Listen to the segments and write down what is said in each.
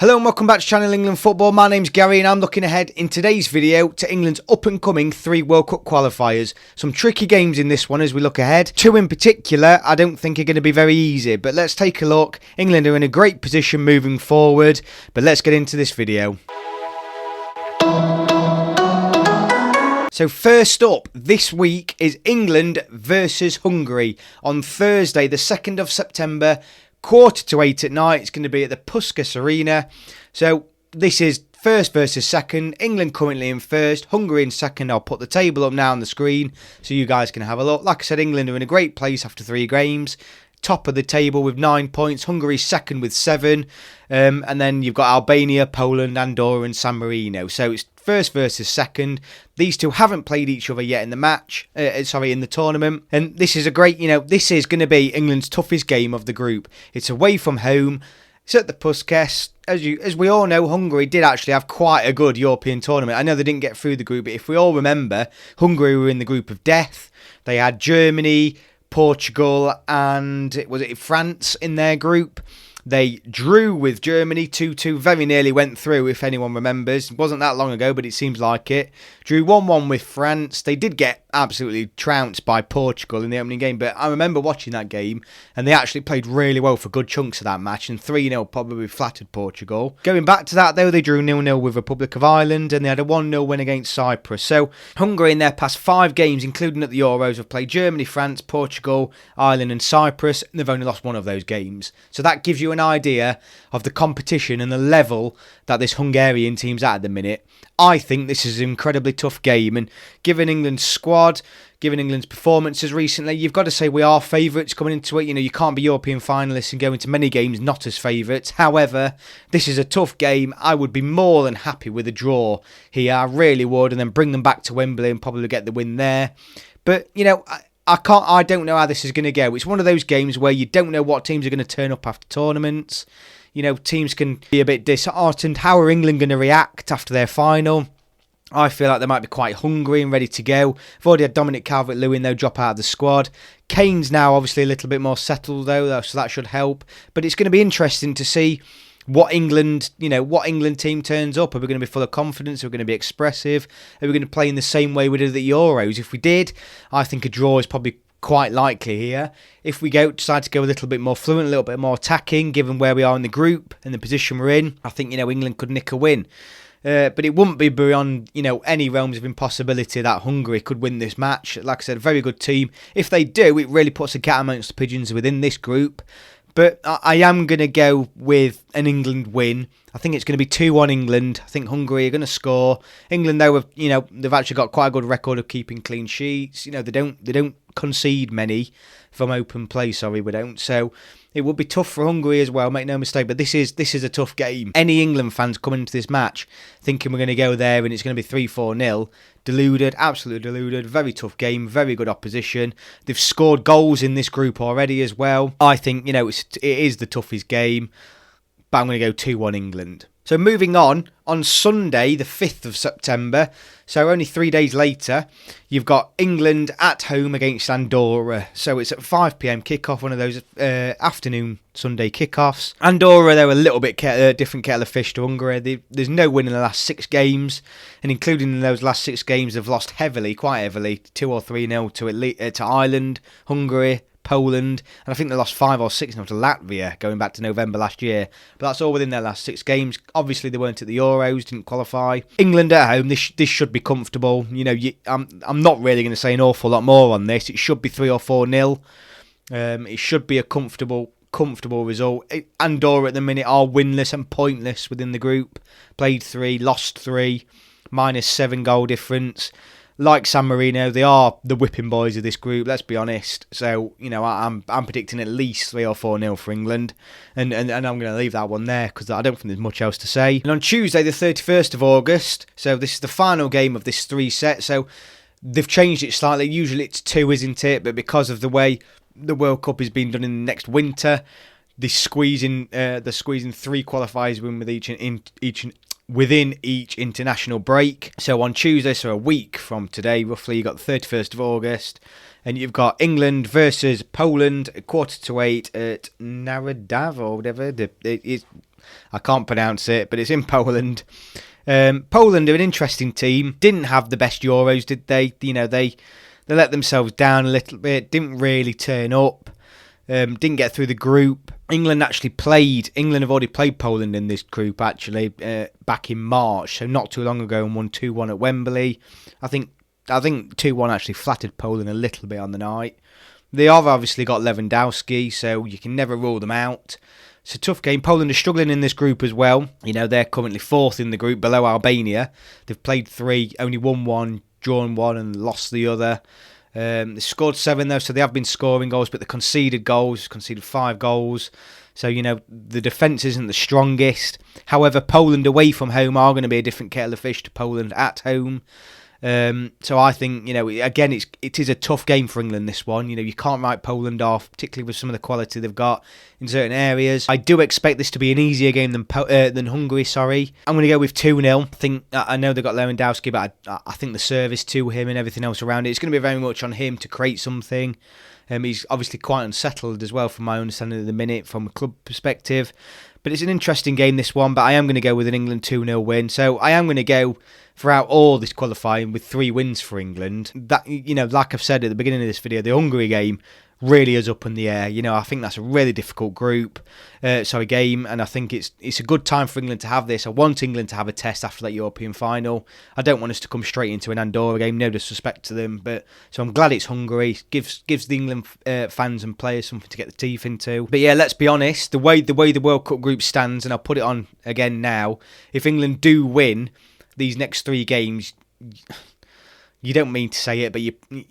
Hello and welcome back to Channel England Football. My name's Gary and I'm looking ahead in today's video to England's up and coming 3 World Cup qualifiers. Some tricky games in this one as we look ahead. 2 in particular I don't think are going to be very easy, but let's take a look. England are in a great position moving forward, but let's get into this video. So first up this week is England versus Hungary on Thursday the 2nd of September. 7:45 at night. It's going to be at the Puskas Arena. So this is first versus second. England currently in first, Hungary in second. I'll put the table up now on the screen so you guys can have a look. Like I said, England are in a great place after 3 games. Top of the table with 9 points. Hungary second with 7. And then you've got Albania, Poland, Andorra and San Marino. So it's first versus second. These two haven't played each other yet in the match. In the tournament. And this is a great, this is going to be England's toughest game of the group. It's away from home. It's at the Puskas. As we all know, Hungary did actually have quite a good European tournament. I know they didn't get through the group, but if we all remember, Hungary were in the group of death. They had Germany, Portugal and was it France in their group. They drew with Germany 2-2, very nearly went through if anyone remembers. It wasn't that long ago, but it seems like it. Drew 1-1 with France. They did get absolutely trounced by Portugal in the opening game, but I remember watching that game and they actually played really well for good chunks of that match, and 3-0 probably flattered Portugal. Going back to that though, they drew 0-0 with Republic of Ireland and they had a 1-0 win against Cyprus. So Hungary in their past 5 games, including at the Euros, have played Germany, France, Portugal, Ireland and Cyprus, and they've only lost 1 of those games. So that gives you an idea of the competition and the level that this Hungarian team's at the minute. I think this is an incredibly tough game, and given England's squad, given England's performances recently, you've got to say we are favourites coming into it. You can't be European finalists and go into many games not as favourites. However, this is a tough game. I would be more than happy with a draw here. I really would, and then bring them back to Wembley and probably get the win there. But, I don't know how this is going to go. It's one of those games where you don't know what teams are going to turn up after tournaments. Teams can be a bit disheartened. How are England going to react after their final? I feel like they might be quite hungry and ready to go. I've already had Dominic Calvert-Lewin, though, drop out of the squad. Kane's now obviously a little bit more settled, though, so that should help. But it's going to be interesting to see what England team turns up. Are we going to be full of confidence? Are we going to be expressive? Are we going to play in the same way we did at the Euros? If we did, I think a draw is probably quite likely here. If we decide to go a little bit more fluent, a little bit more attacking, given where we are in the group and the position we're in, I think, England could nick a win. But it wouldn't be beyond, any realms of impossibility that Hungary could win this match. Like I said, a very good team. If they do, it really puts a cat amongst the pigeons within this group. But I am going to go with an England win. I think it's going to be 2-1 England. I think Hungary are going to score. England, though, they've actually got quite a good record of keeping clean sheets. They don't concede many from open play. We don't. So it would be tough for Hungary as well. Make no mistake. But this is a tough game. Any England fans coming into this match thinking we're going to go there and it's going to be 3-4-0. Deluded, absolutely deluded. Very tough game, very good opposition. They've scored goals in this group already as well. I think, it is the toughest game, but I'm going to go 2-1 England. So moving on Sunday, the 5th of September, so only 3 days later, you've got England at home against Andorra. So it's at 5 p.m. kickoff, one of those afternoon Sunday kickoffs. Andorra, they're a little bit different kettle of fish to Hungary. There's no win in the last 6 games, and including in those last 6 games, they've lost quite heavily, 2 or 3-0 to Ireland, Hungary, Poland, and I think they lost 5 or 6-0 to Latvia going back to November last year. But that's all within their last 6 games. Obviously, they weren't at the Euros, didn't qualify. England at home, this should be comfortable. I'm not really going to say an awful lot more on this. It should be 3 or 4-0. It should be a comfortable result. Andorra at the minute are winless and pointless within the group. Played 3, lost 3, -7 goal difference. Like San Marino, they are the whipping boys of this group, let's be honest. So, I'm predicting at least 3 or 4-0 for England. And I'm going to leave that one there because I don't think there's much else to say. And on Tuesday, the 31st of August, so this is the final game of this 3 set. So they've changed it slightly. Usually it's 2, isn't it? But because of the way the World Cup is being done in the next winter, they're squeezing 3 qualifiers within each international break. So on Tuesday, so a week from today, roughly, you've got the 31st of August, and you've got England versus Poland, 7:45 at Narodowo, or whatever. I can't pronounce it, but it's in Poland. Poland are an interesting team. Didn't have the best Euros, did they? They let themselves down a little bit. Didn't really turn up. Didn't get through the group. England have already played Poland in this group, actually, back in March, so not too long ago, and won 2-1 at Wembley. I think 2-1 actually flattered Poland a little bit on the night. They have obviously got Lewandowski, so you can never rule them out. It's a tough game. Poland are struggling in this group as well. They're currently 4th in the group, below Albania. They've played 3, only won 1, drawn 1, and lost the other. They scored 7 though, so they have been scoring goals, but they conceded 5 goals. So, the defence isn't the strongest. However, Poland away from home are going to be a different kettle of fish to Poland at home. So I think, again, it is a tough game for England, this one. You can't write Poland off, particularly with some of the quality they've got in certain areas. I do expect this to be an easier game than Hungary, sorry. I'm going to go with 2-0. I know they've got Lewandowski, but I think the service to him and everything else around it, it's going to be very much on him to create something. He's obviously quite unsettled as well, from my understanding at the minute, from a club perspective. But it's an interesting game, this one, but I am going to go with an England 2-0 win. So I am going to go throughout all this qualifying with 3 wins for England. That, like I've said at the beginning of this video, the Hungary game really is up in the air. I think that's a really difficult game, and I think it's a good time for England to have this. I want England to have a test after that European final. I don't want us to come straight into an Andorra game, no disrespect to them, so I'm glad it's Hungary. Gives the England fans and players something to get the teeth into. But yeah, let's be honest, the way the World Cup group stands, and I'll put it on again now, if England do win these next 3 games, you don't mean to say it, but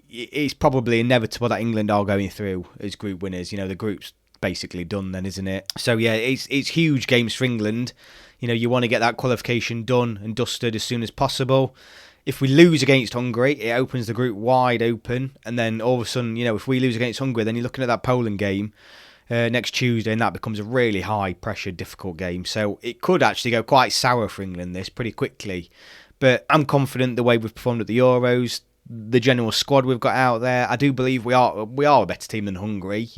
it's probably inevitable that England are going through as group winners. The group's basically done then, isn't it? So yeah, it's huge games for England. You want to get that qualification done and dusted as soon as possible. If we lose against Hungary, it opens the group wide open, and then all of a sudden, if we lose against Hungary, then you're looking at that Poland game next Tuesday, and that becomes a really high pressure, difficult game. So it could actually go quite sour for England this pretty quickly. But I'm confident the way we've performed at the Euros, the general squad we've got out there. I do believe we are a better team than Hungary.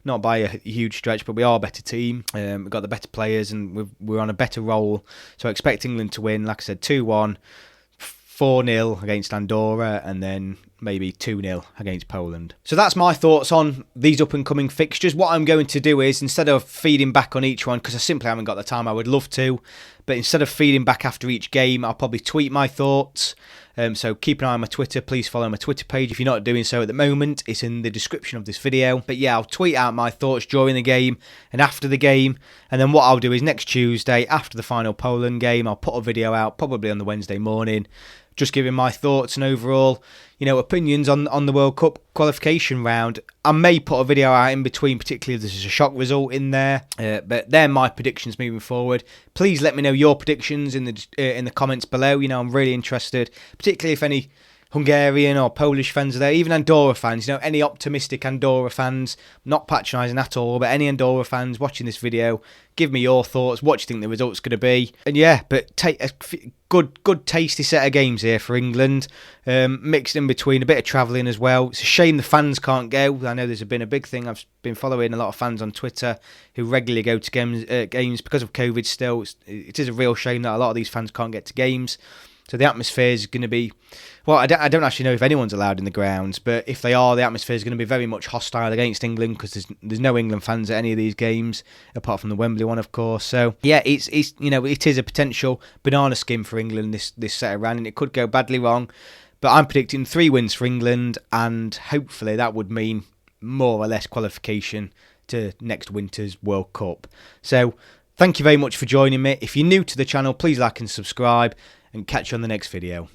Not by a huge stretch, but we are a better team. We've got the better players, and we're on a better roll. So I expect England to win, like I said, 2-1, 4-0 against Andorra, and then maybe 2-0 against Poland. So that's my thoughts on these up-and-coming fixtures. What I'm going to do is, instead of feeding back on each one, because I simply haven't got the time, I would love to, but instead of feeding back after each game, I'll probably tweet my thoughts. So keep an eye on my Twitter. Please follow my Twitter page if you're not doing so at the moment. It's in the description of this video. But yeah, I'll tweet out my thoughts during the game and after the game. And then what I'll do is next Tuesday, after the final Poland game, I'll put a video out, probably on the Wednesday morning, just giving my thoughts and overall, opinions on the World Cup qualification round. I may put a video out in between, particularly if there's a shock result in there. But they're my predictions moving forward. Please let me know your predictions in the comments below. I'm really interested, particularly if any Hungarian or Polish fans are there, even Andorra fans, any optimistic Andorra fans, not patronising at all, but any Andorra fans watching this video, give me your thoughts, what do you think the result's going to be. And yeah, but take a good tasty set of games here for England, mixed in between a bit of travelling as well. It's a shame the fans can't go. I know there's been a big thing. I've been following a lot of fans on Twitter who regularly go to games because of COVID still. It is a real shame that a lot of these fans can't get to games. So the atmosphere is going to be, well, I don't actually know if anyone's allowed in the grounds, but if they are, the atmosphere is going to be very much hostile against England, because there's no England fans at any of these games, apart from the Wembley one, of course. So yeah, it is a potential banana skin for England this set around, and it could go badly wrong. But I'm predicting 3 wins for England, and hopefully that would mean more or less qualification to next winter's World Cup. So thank you very much for joining me. If you're new to the channel, please like and subscribe, and catch you on the next video.